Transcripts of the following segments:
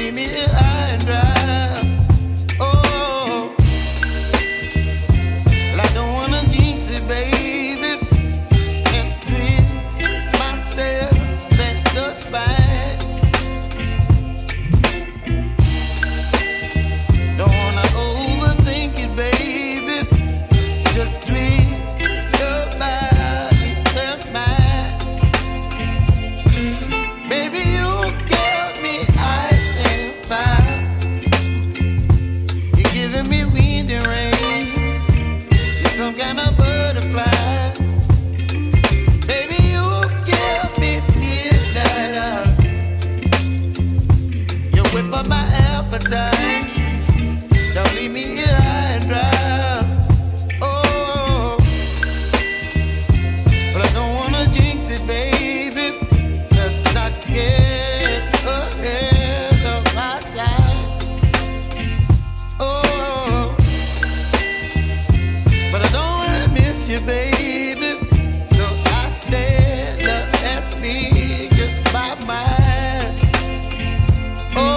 leave me here high and dry. Oh, well, I don't wanna jinx it, baby, and twist myself at the spine. Don't wanna overthink it, baby. It's just twist your body and mine. Baby, you give me ice and fire. You're giving me wind and rain. You're some kind of butterfly. Baby, you give me midnight. You whip up my appetite. Don't leave me here high and dry. Oh, but I don't wanna jinx it, baby. Let's not get ahead of my time. Oh, but I don't wanna miss you, baby. So I stand up and speak my mind. Oh.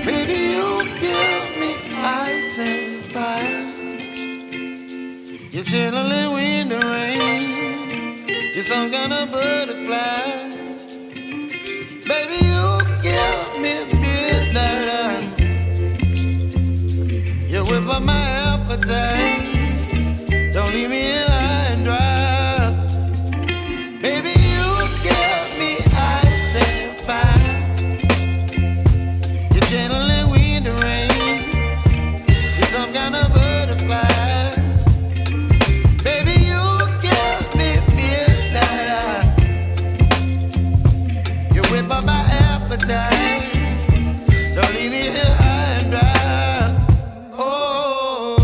Baby, you give me ice and fire. You're chilling wind and rain. You're some kind of butterfly. Baby, you give me midnight. You whip up my appetite. Don't leave me here high and dry. Baby, you give me ice and fire. You're channeling wind and rain. You're some kind of butterfly. Baby, you give me midnight. You whip up my appetite. Don't leave me here high and dry. Oh.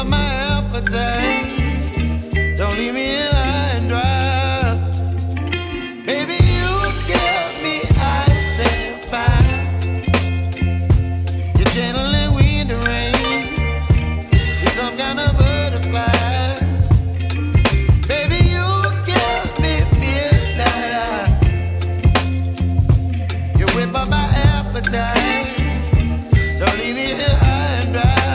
up my appetite. Don't leave me here high and dry. Baby, you give me ice and fire. You're channeling wind and rain. You're some kind of butterfly. Baby, you give me midnight. You whip up my appetite. Don't leave me here high and dry.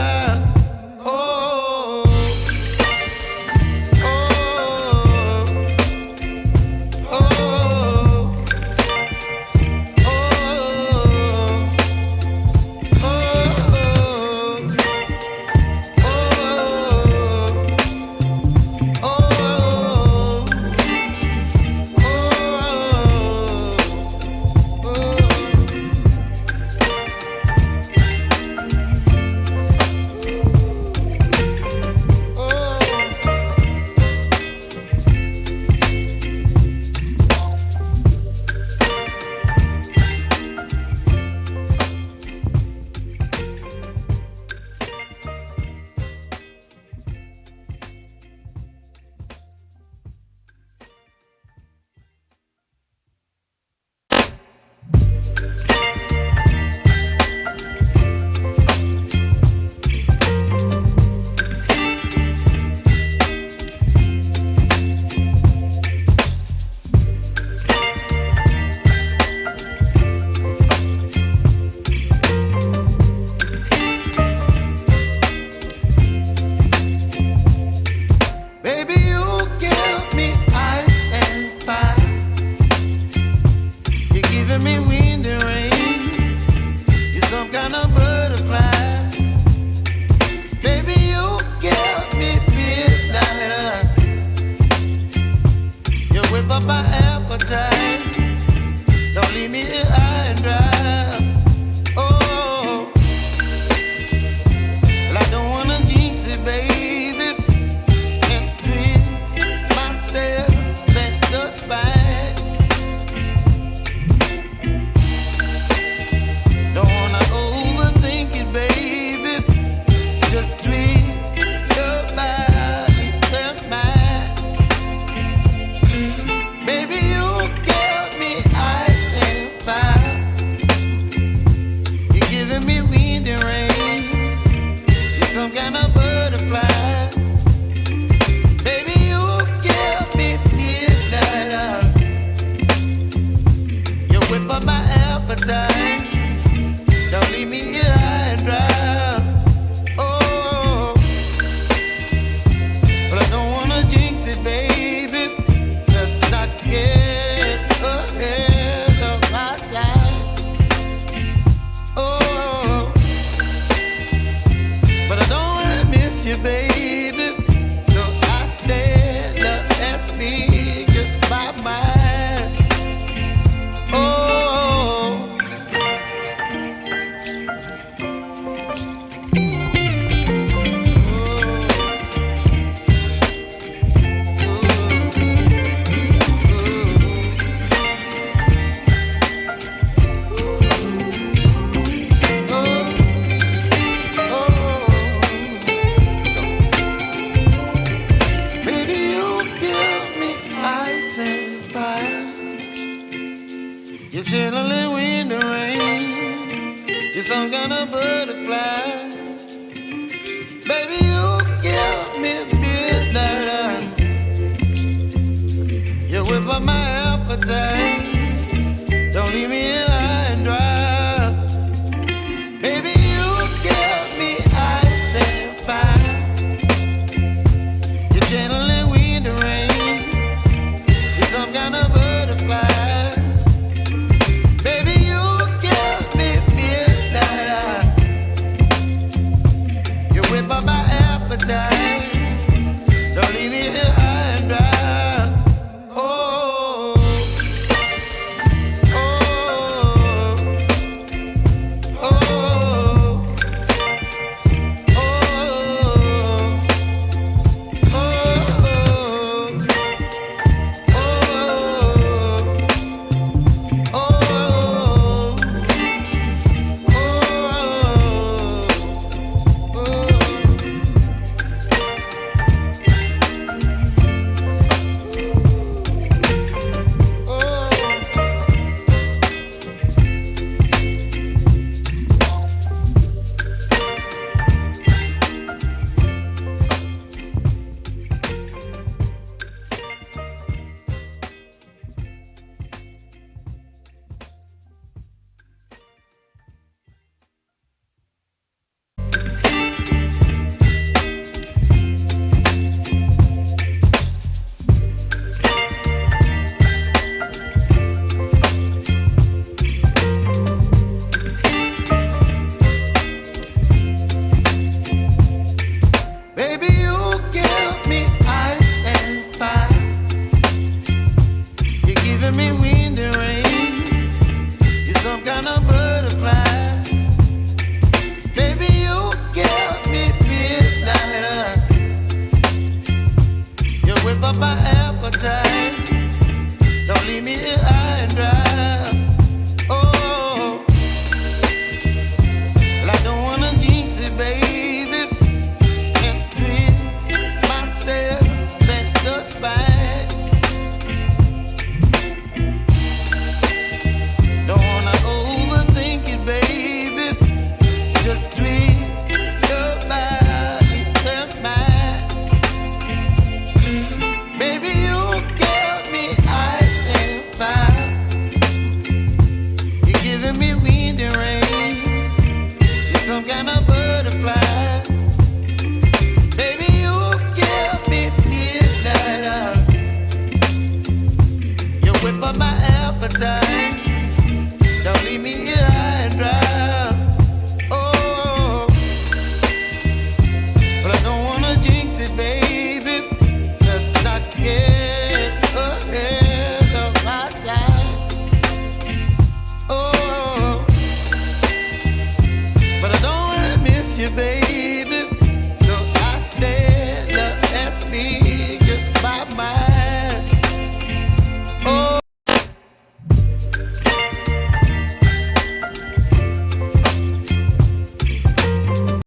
sweet.